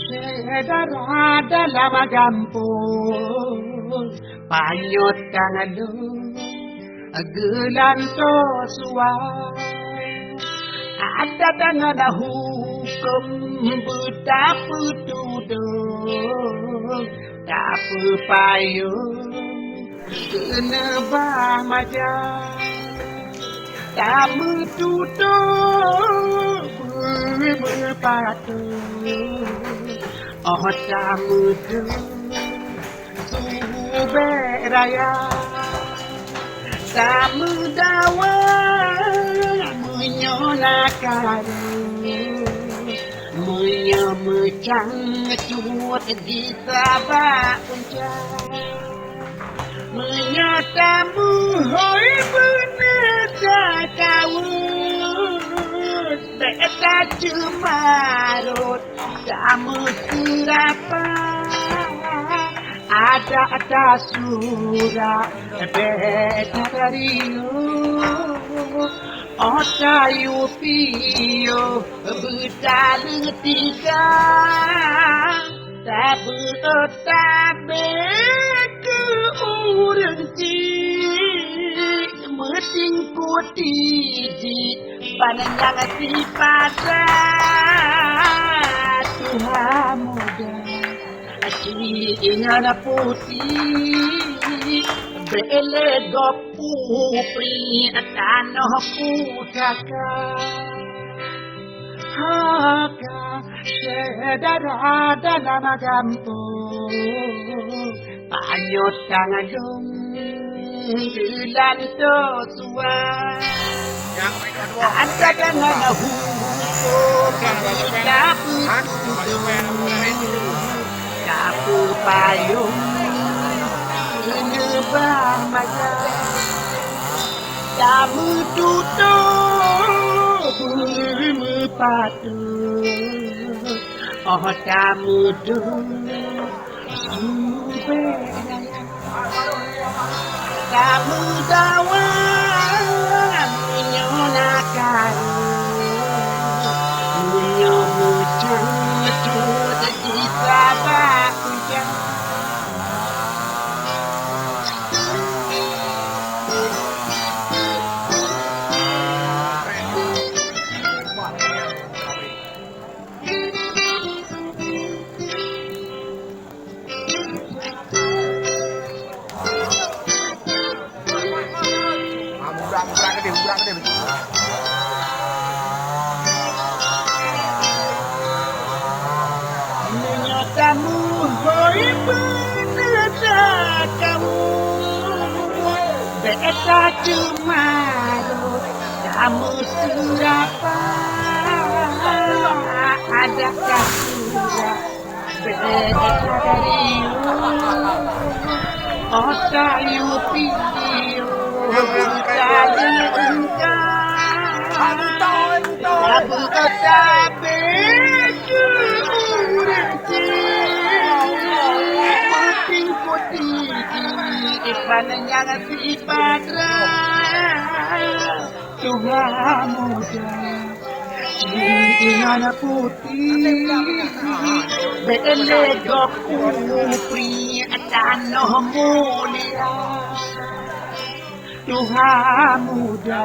Sedara dalam gampung panyut kangalu gelanto suai ada dengan hukum betapa tudung tak payung kena bahmaja tak metudung berpatu oh tak mudung suberaya tak mudawa menyonakan menyemecang cuat di sabak puncak menyatamu hoi benar tak kawut tak cemarut tak mesirapa ada surat beta dariu otayu pio betale tiga tak bertabe ke urenti meting putih panjang si pasar Tuhan muda Ingat putih belegop pri tanah putaka haka sedara dalam gampung panyut kangadung gelanto suai ada dengan hukum Kapu payung Ngebah maya Kamu tutup Mepatu Oh kamu duduk Kamu dawang Menyonakan Sabak hujan Kamu hoi benar kamu beta cemarut kamu surapa adakah surat beta dariu otayu pio betale engkau abu otabe Panjang si padra Tuhan muda Ingat putih belegop pri tanah mulia Tuhan muda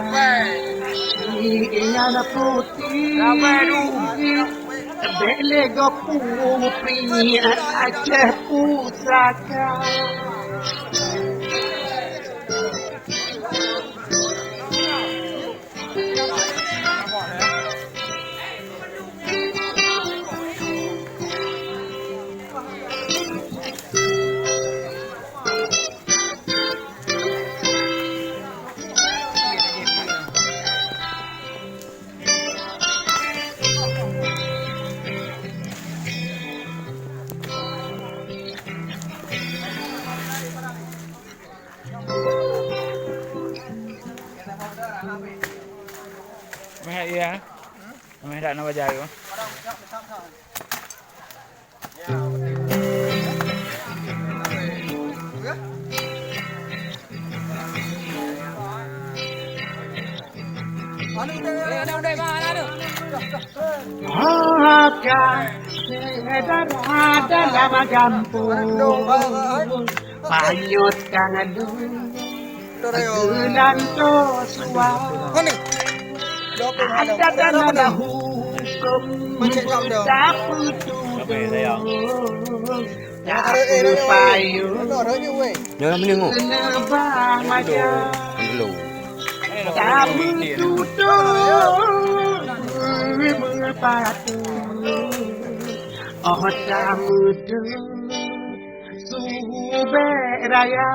Ingat putih belegop pri Aceh pusaka Meh iya. Meh dak nak bajar ko. Maka sedara dalam gampung payut kang gelan to suah ada dalam hukum tak putus tak payung Jangan menengok. nebang aja Belum. tak tutup merpatu oh tak muda suhu beraya